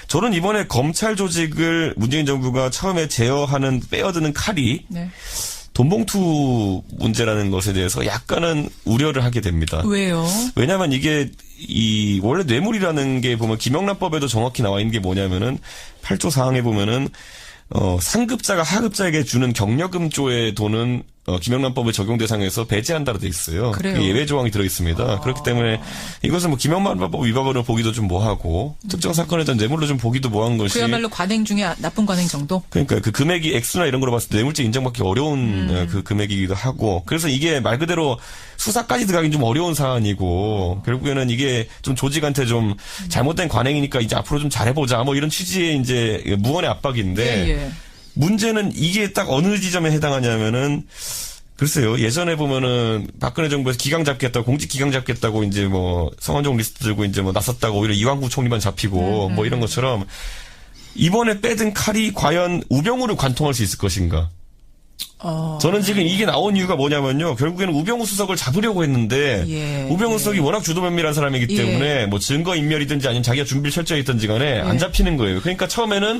저는 이번에 검찰 조직을 문재인 정부가 처음에 제어하는 빼어드는 칼이 네. 돈봉투 문제라는 것에 대해서 약간은 우려를 하게 됩니다. 왜요? 왜냐하면 이게 원래 뇌물이라는 게 보면 김영란법에도 정확히 나와 있는 게 뭐냐면은 8조 사항에 보면은 상급자가 하급자에게 주는 경력금조의 돈은 김영란법의 적용 대상에서 배제한다로 돼 있어요. 그래요? 예외 조항이 들어 있습니다. 그렇기 때문에 이것은 뭐 김영란법 위반으로 보기도 좀 뭐하고 특정 사건에 대한 뇌물로 좀 보기도 뭐한 것이 그야말로 관행 중에 나쁜 관행 정도? 그러니까 그 금액이 액수나 이런 거로 봤을 때 뇌물죄 인정받기 어려운 그 금액이기도 하고 그래서 이게 말 그대로 수사까지 들어가긴 좀 어려운 사안이고 결국에는 이게 좀 조직한테 좀 잘못된 관행이니까 이제 앞으로 좀 잘해보자 뭐 이런 취지의 이제 무언의 압박인데 예. 문제는 이게 딱 어느 지점에 해당하냐면은 글쎄요. 예전에 보면은 박근혜 정부에서 기강 잡겠다고 공직 기강 잡겠다고 이제 뭐 성완종 리스트 들고 이제 뭐 나섰다고 오히려 이완구 총리만 잡히고 뭐 이런 것처럼 이번에 빼든 칼이 과연 우병우를 관통할 수 있을 것인가? 저는 지금 이게 나온 이유가 뭐냐면요. 결국에는 우병우 수석을 잡으려고 했는데 우병우 수석이 워낙 주도면밀한 사람이기 때문에 뭐 증거 인멸이든지 아니면 자기가 준비를 철저히 했든지 간에 안 잡히는 거예요. 그러니까 처음에는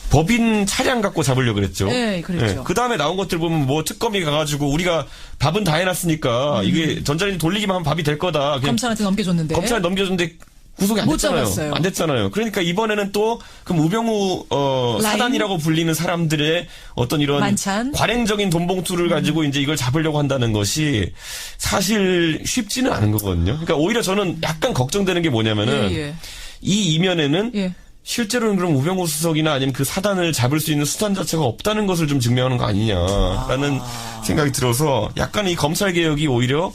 법인 차량 갖고 잡으려고 그랬죠. 네, 그랬죠. 그 다음에 나온 것들 보면 뭐 특검이 가가지고 우리가 밥은 다 해놨으니까 이게 전자레인지 돌리기만 하면 밥이 될 거다. 그냥 검찰한테 넘겨줬는데. 검찰에 넘겨줬는데 구속이 안 못 됐잖아요. 잡았어요. 안 됐잖아요. 그러니까 이번에는 또 그럼 우병우 사단이라고 불리는 사람들의 어떤 이런 만찬? 관행적인 돈봉투를 가지고 이제 이걸 잡으려고 한다는 것이 사실 쉽지는 않은 거거든요. 그러니까 오히려 저는 약간 걱정되는 게 뭐냐면은 이 이면에는 실제로는 그럼 우병우 수석이나 아니면 그 사단을 잡을 수 있는 수단 자체가 없다는 것을 좀 증명하는 거 아니냐라는 생각이 들어서 약간 이 검찰 개혁이 오히려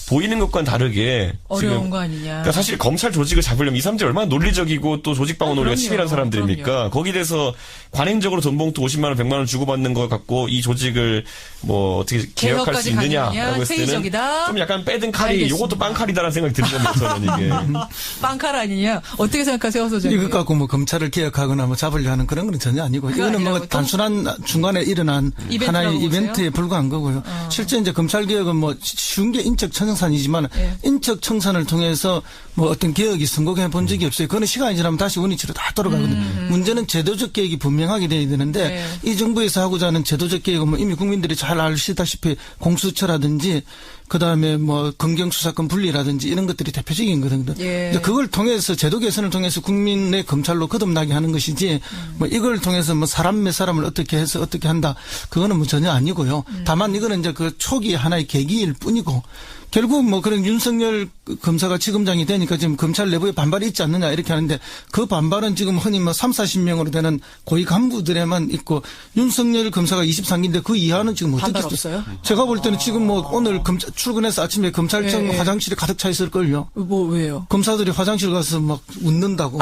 보이는 것과는 다르게 어려운 지금 거 아니냐. 그러니까 사실 검찰 조직을 잡으려면 이 사람들이 얼마나 논리적이고 또 조직방어 논리가 치밀한 사람들입니까? 그럼요. 거기에 대해서 관행적으로 돈봉투 50만 원, 100만 원 주고받는 걸 갖고 이 조직을 뭐 어떻게 개혁할 수 있느냐라고 했을 때는 회의적이다. 좀 약간 빼든 칼이 알겠습니다. 이것도 빵칼이다라는 생각이 드는 겁니다. 저는 이게. 빵칼 아니냐. 어떻게 생각하세요, 허 소장님? 이것 갖고 뭐 검찰을 개혁하거나 뭐 잡으려 하는 그런 건 전혀 아니고 이거는 뭐 단순한 중간에 일어난 하나의 이벤트에 불과한 거고요. 실제 이제 검찰 개혁은 뭐 쉬운 게 인적 청산이지만 인적 청산을 통해서 뭐 어떤 개혁이 성공해 본 적이 없어요. 그거는 시간이 지나면 다시 원위치로 다 돌아가거든요. 문제는 제도적 개혁이 분명하게 돼야 되는데 이 정부에서 하고자 하는 제도적 개혁은 뭐 이미 국민들이 잘 아시다시피 공수처라든지 그다음에 뭐 검경수사권 분리라든지 이런 것들이 대표적인 거거든요. 이제 그걸 통해서 제도 개선을 통해서 국민의 검찰로 거듭나게 하는 것이지 뭐 이걸 통해서 뭐 사람 몇 사람을 어떻게 해서 어떻게 한다 그거는 뭐 전혀 아니고요. 다만 이거는 이제 그 초기 하나의 계기일 뿐이고 결국 뭐 그런 윤석열 검사가 지검장이 되니까 지금 검찰 내부에 반발이 있지 않느냐 이렇게 하는데 그 반발은 지금 흔히 뭐 3, 40명으로 되는 고위 간부들에만 있고 윤석열 검사가 23기인데 그 이하는 지금 어떻게 반발 없어요? 제가 볼 때는 지금 뭐 오늘 출근해서 아침에 검찰청 화장실에 가득 차 있을걸요. 뭐 왜요? 검사들이 화장실 가서 막 웃는다고.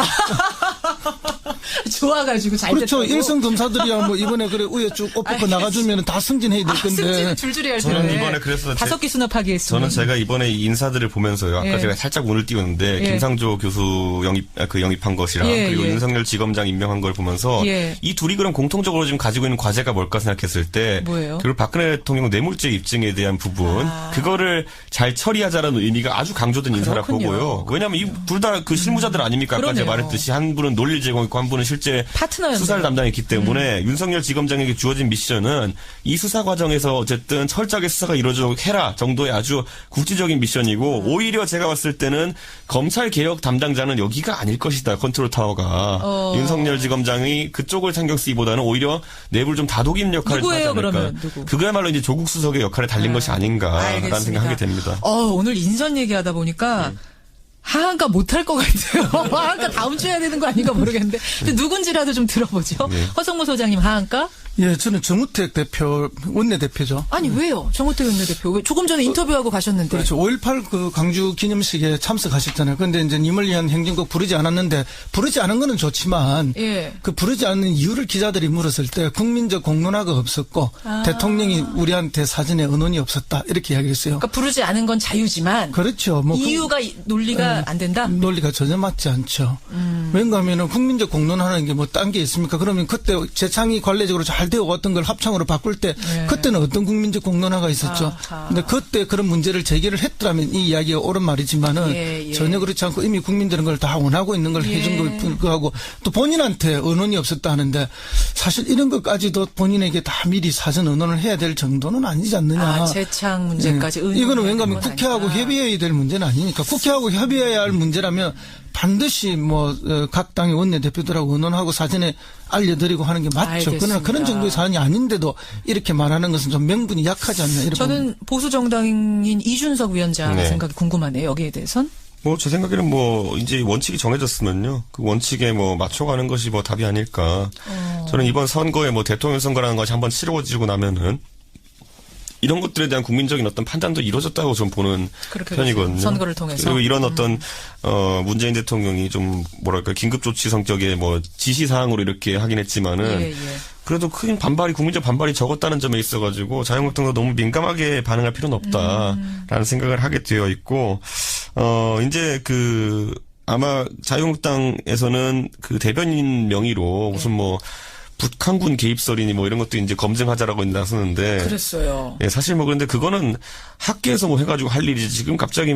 좋아가지고 잘 그렇죠. 됐다고? 일선 검사들이야 뭐 이번에 그래 우에 쭉 옷벗고 나가주면 다 승진해야 될 건데. 승진 줄줄이 할 텐데. 저는 이번에 그래서 5기 수납하기 했습니다. 저는 제가 이번에 이 인사들을 보면서요. 아까 제가 살짝 운을 띄웠는데 김상조 교수 영입한 것이랑 그리고 윤석열 지검장 임명한 걸 보면서 이 둘이 그럼 공통적으로 지금 가지고 있는 과제가 뭘까 생각했을 때 뭐예요? 그리고 박근혜 대통령 뇌물죄 입증에 대한 부분 그거를 잘 처리하자라는 의미가 아주 강조된 인사라 보고요. 왜냐하면 이 둘 다 그 실무자들 아닙니까? 아까 제가 말했듯이 한 분은 논리를 제공했고 한 분은 실제 파트너였네요. 수사를 담당했기 때문에 윤석열 지검장에게 주어진 미션은 이 수사 과정에서 어쨌든 철저하게 수사가 이루어지도록 해라 정도의 아주 국지적인 미션이고 오히려 제가 봤을 때는 검찰 개혁 담당자는 여기가 아닐 것이다. 컨트롤 타워가. 윤석열 지검장이 그쪽을 신경 쓰기보다는 오히려 내부를 좀 다독이는 역할을 하지 않을까. 그러면 누구? 그거야말로 이제 조국 수석의 역할에 달린 것이 아닌가라는 생각하게 됩니다. 오늘 인선 얘기하다 보니까 하한가 못할 것 같아요. 하한가 다음 주에 해야 되는 거 아닌가 모르겠는데. 근데 누군지라도 좀 들어보죠. 허성무 소장님 하한가? 예, 저는 정우택 대표, 원내대표죠. 아니, 왜요? 정우택 원내대표. 왜 조금 전에 인터뷰하고 가셨는데. 그렇죠. 5.18 그 강주 기념식에 참석하셨잖아요. 그런데 이제 님을 위한 행진곡 부르지 않았는데, 부르지 않은 거는 좋지만, 그 부르지 않는 이유를 기자들이 물었을 때, 국민적 공론화가 없었고, 대통령이 우리한테 사전에 언론이 없었다. 이렇게 이야기했어요. 그러니까 부르지 않은 건 자유지만. 그렇죠. 뭐 이유가 논리가 안 된다? 논리가 전혀 맞지 않죠. 왜냐하면 국민적 공론화라는 게 뭐 딴 게 있습니까? 그러면 그때 재창이 관례적으로 잘 잘 되어 왔던 걸 합창으로 바꿀 때 그때는 어떤 국민적 공론화가 있었죠. 근데 그때 그런 문제를 제기를 했더라면 이 이야기가 옳은 말이지만은 전혀 그렇지 않고 이미 국민들은 그걸 다 원하고 있는 걸 해준 걸 불구하고 또 본인한테 언론이 없었다 하는데 사실 이런 것까지도 본인에게 다 미리 사전 언론을 해야 될 정도는 아니지 않느냐. 재창 문제까지. 이거는 왠가하면 국회하고 협의해야 될 문제는 아니니까 국회하고 협의해야 할 문제라면 반드시 각 당의 원내대표들하고 의논하고 사전에 알려드리고 하는 게 맞죠. 알겠습니다. 그러나 그런 정도의 사안이 아닌데도 이렇게 말하는 것은 좀 명분이 약하지 않나 이렇게 저는 봅니다. 보수 정당인 이준석 위원장 생각이 궁금하네요. 여기에 대해선. 제 생각에는 이제 원칙이 정해졌으면요. 그 원칙에 맞춰가는 것이 답이 아닐까. 저는 이번 선거에 대통령 선거라는 것이 한번 치러지고 나면은 이런 것들에 대한 국민적인 어떤 판단도 이루어졌다고 좀 보는 편이거든요. 선거를 통해서. 그리고 이런 어떤 문재인 대통령이 좀 긴급 조치 성격의 지시 사항으로 이렇게 하긴 했지만은 그래도 큰 국민적 반발이 적었다는 점에 있어가지고 자유한국당도 너무 민감하게 반응할 필요는 없다라는 생각을 하게 되어 있고 이제 아마 자유한국당에서는 대변인 명의로 무슨 북한군 개입설이니 이런 것도 이제 검증하자라고 나서는데. 그랬어요. 예, 사실 그런데 그거는 학계에서 해가지고 할 일이지. 지금 갑자기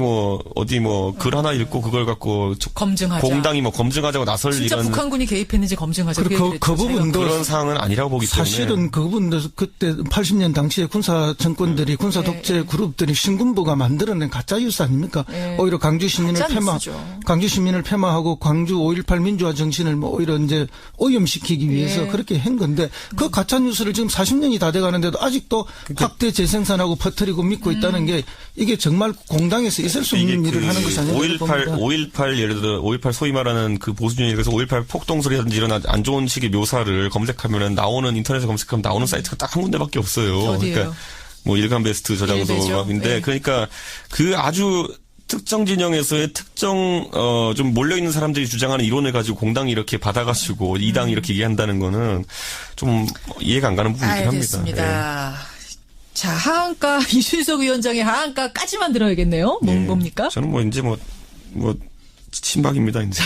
어디 글 하나 읽고 그걸 갖고. 검증하자. 공당이 검증하자고 나설 진짜 이런. 북한군이 개입했는지 검증하자. 그 부분도. 그런 사항은 아니라고 보기 때문에. 사실은 그 부분도 그때 80년 당시에 군사 정권들이 군사 독재 그룹들이 신군부가 만들어낸 가짜뉴스 아닙니까? 오히려 강주 시민을 폐마하고 광주 5.18 민주화 정신을 오히려 이제 오염시키기 위해서 그렇게 한 건데 그 가짜 뉴스를 지금 40년이 다 돼가는데도 아직도 확대 재생산하고 퍼뜨리고 믿고 있다는 게 이게 정말 공당에서 있을 수 없는 일을 하는 것이 아니라 5.18 예를 들어 5.18 소위 말하는 보수주의에서 5.18 폭동설이라든지 이런 안 좋은 식의 묘사를 검색하면은 나오는 인터넷에 검색하면 나오는 사이트가 딱 한 군데밖에 없어요. 어디예요? 그러니까 일간 베스트 저장소인데 그러니까 그 아주 특정 진영에서의 특정 좀 몰려 있는 사람들이 주장하는 이론을 가지고 공당이 이렇게 받아가지고 이 당이 이렇게 얘기한다는 거는 좀 이해가 안 가는 부분이긴 합니다. 알겠습니다. 자, 하한가 이준석 위원장의 하한가까지만 들어야겠네요. 뭡니까? 저는 이제 친박입니다, 이제.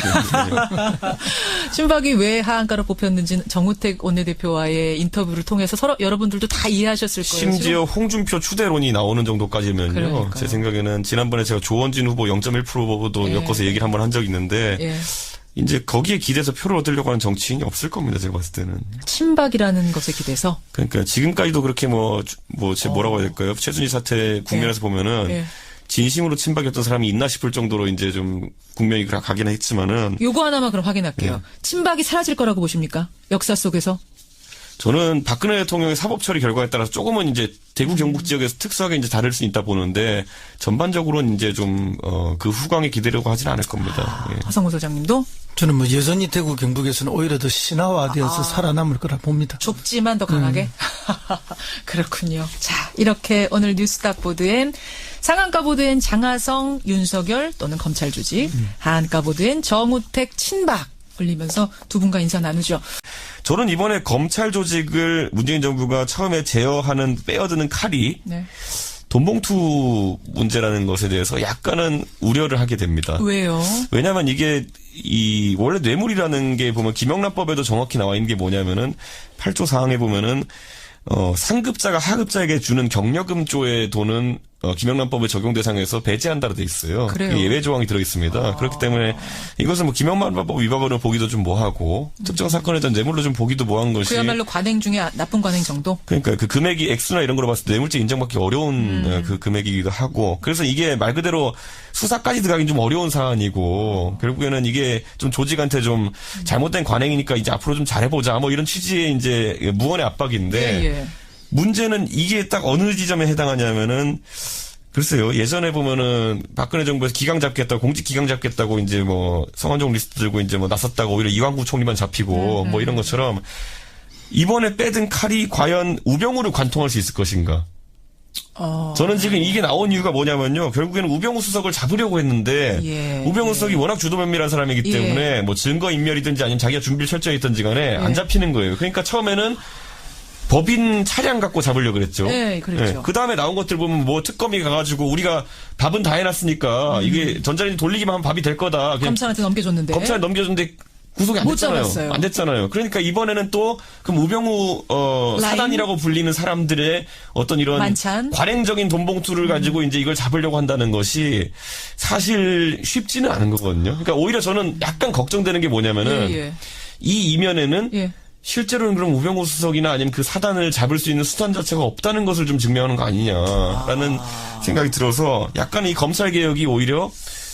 친박이 왜 하한가로 뽑혔는지 정우택 원내대표와의 인터뷰를 통해서 여러분들도 다 이해하셨을 거예요. 심지어 홍준표 추대론이 나오는 정도까지면요. 그러니까요. 제 생각에는 지난번에 제가 조원진 후보 0.1%도 엮어서 얘기를 한번 한 적이 있는데 이제 거기에 기대서 표를 얻으려고 하는 정치인이 없을 겁니다. 제가 봤을 때는. 친박이라는 것에 기대서. 그러니까 지금까지도 그렇게 뭐라고 해야 될까요? 최순실 사태 국면에서 보면은 진심으로 친박이었던 사람이 있나 싶을 정도로 이제 좀 국면이 가긴 했지만은. 요거 하나만 그럼 확인할게요. 친박이 사라질 거라고 보십니까? 역사 속에서? 저는 박근혜 대통령의 사법 처리 결과에 따라서 조금은 이제 대구 경북 지역에서 특수하게 이제 다를 수 있다 보는데 전반적으로는 이제 좀 그 후광에 기대려고 하진 않을 겁니다. 허성무 소장님도? 저는 여전히 대구 경북에서는 오히려 더 신화화되어서 살아남을 거라 봅니다. 좁지만 더 강하게? 그렇군요. 자, 이렇게 오늘 뉴스닥 보드엔 상한가 보드엔 장하성, 윤석열 또는 검찰 조직, 하한가 보드엔 정우택 친박 올리면서 두 분과 인사 나누죠. 저는 이번에 검찰 조직을 문재인 정부가 처음에 제어하는 빼어드는 칼이 돈봉투 문제라는 것에 대해서 약간은 우려를 하게 됩니다. 왜요? 왜냐하면 이게 원래 뇌물이라는 게 보면 김영란법에도 정확히 나와 있는 게 뭐냐면은 8조 사항에 보면은 상급자가 하급자에게 주는 경력금조의 돈은 김영란법의 적용 대상에서 배제한다로 돼 있어요. 그래요? 예외 조항이 들어 있습니다. 그렇기 때문에 이것은 김영란법 위반으로 보기도 좀 뭐하고 특정 사건에 대한 뇌물로 좀 보기도 뭐한 것이 그야말로 관행 중에 나쁜 관행 정도? 그러니까 그 금액이 액수나 이런 거로 봤을 때 뇌물죄 인정받기 어려운 그 금액이기도 하고 그래서 이게 말 그대로 수사까지 들어가긴 좀 어려운 사안이고 결국에는 이게 좀 조직한테 좀 잘못된 관행이니까 이제 앞으로 좀 잘해보자 이런 취지의 이제 무언의 압박인데 문제는 이게 딱 어느 지점에 해당하냐면은 글쎄요. 예전에 보면은 박근혜 정부에서 기강 잡겠다고 공직 기강 잡겠다고 이제 성완종 리스트 들고 이제 나섰다고 오히려 이완구 총리만 잡히고 이런 것처럼 이번에 빼든 칼이 과연 우병우를 관통할 수 있을 것인가? 저는 지금 이게 나온 이유가 뭐냐면요. 결국에는 우병우 수석을 잡으려고 했는데 우병우 수석이 워낙 주도면밀한 사람이기 때문에 증거 인멸이든지 아니면 자기가 준비를 철저히 했든지 간에 안 잡히는 거예요. 그러니까 처음에는 법인 차량 갖고 잡으려고 그랬죠. 네, 그렇죠. 그 다음에 나온 것들 보면 특검이 가가지고 우리가 밥은 다 해놨으니까 이게 전자레인지 돌리기만 하면 밥이 될 거다. 검찰한테 넘겨줬는데. 검찰에 넘겨줬는데 구속이 안 못 됐잖아요. 잡았어요. 안 됐잖아요. 그러니까 이번에는 또 그럼 우병우 라인? 사단이라고 불리는 사람들의 어떤 이런 만찬? 관행적인 돈봉투를 가지고 이제 이걸 잡으려고 한다는 것이 사실 쉽지는 않은 거거든요. 그러니까 오히려 저는 약간 걱정되는 게 뭐냐면은 예. 이 이면에는 예. 실제로는 그럼 우병우 수석이나 아니면 그 사단을 잡을 수 있는 수단 자체가 없다는 것을 좀 증명하는 거 아니냐라는 생각이 들어서 약간 이 검찰 개혁이 오히려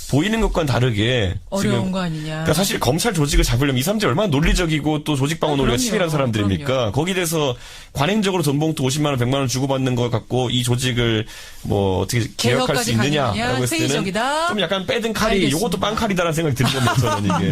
보이는 것과는 다르게 어려운 지금 거 아니냐. 그러니까 사실 검찰 조직을 잡으려면 이 사람들이 얼마나 논리적이고 또 조직방어 논리가 그럼요. 치밀한 사람들입니까? 그럼요. 거기에 대해서 관행적으로 돈봉투 50만 원, 100만 원 주고받는 걸 갖고 이 조직을 뭐 어떻게 개혁할 수 개혁까지 가느냐, 있느냐라고 했을 때는 회의적이다. 좀 약간 빼든 칼이 알겠습니다. 요것도 빵칼이다라는 생각이 드는 겁니다. 저는 이게.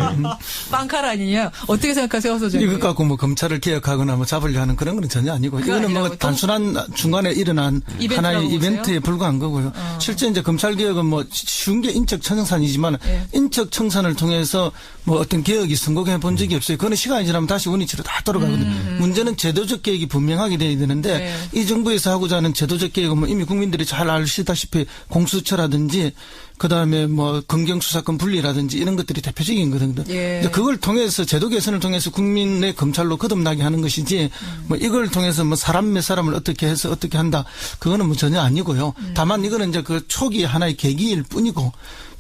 빵칼 아니냐? 어떻게 생각하세요, 허 소장님? 이것 갖고 뭐 검찰을 개혁하거나 뭐 잡으려 하는 그런 건 전혀 아니고 이거는 뭐 아니라고요? 단순한 중간에 일어난 이벤트라고 하나의 보세요? 이벤트에 불과한 거고요. 실제 이제 검찰 개혁은 뭐 쉬운 게 인적 청산이지만 예. 인적 청산을 통해서 뭐 어떤 개혁이 성공해 본 적이 없어요. 그거는 시간이 지나면 다시 원위치로 다 돌아가거든요. 문제는 제도적 개혁이 분명하게 돼야 되는데 네. 이 정부에서 하고자 하는 제도적 개혁은 뭐 이미 국민들이 잘 아시다시피 공수처라든지 그다음에 뭐 검경수사권 분리라든지 이런 것들이 대표적인 거거든요. 예. 이제 그걸 통해서 제도 개선을 통해서 국민의 검찰로 거듭나게 하는 것이지 뭐 이걸 통해서 뭐 사람 몇 사람을 어떻게 해서 어떻게 한다 그거는 뭐 전혀 아니고요. 다만 이거는 이제 그 초기 하나의 계기일 뿐이고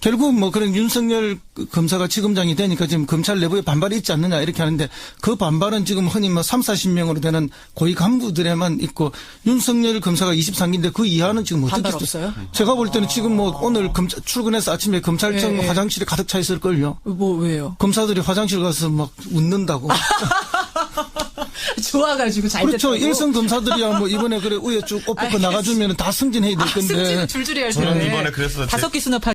결국 뭐 그런 윤석열 검사가 지검장이 되니까 지금 검찰 내부에 반발이 있지 않느냐 이렇게 하는데 그 반발은 지금 흔히 뭐 3, 40명으로 되는 고위 간부들에만 있고 윤석열 검사가 23기인데 그 이하는 지금 어떻게 반발 없어요? 제가 볼 때는 지금 뭐 오늘 출근해서 아침에 검찰청 예. 화장실에 가득 차 있을걸요. 뭐 왜요? 검사들이 화장실 가서 막 웃는다고. 좋아가지고 잘 그렇죠. 됐다고? 일선 검사들이야 뭐 이번에 그래 우에 쭉 옷 벗고 나가주면 다 승진해야 될 건데. 승진 줄줄이 할 텐데. 저는 이번에 그래서 5기 수납하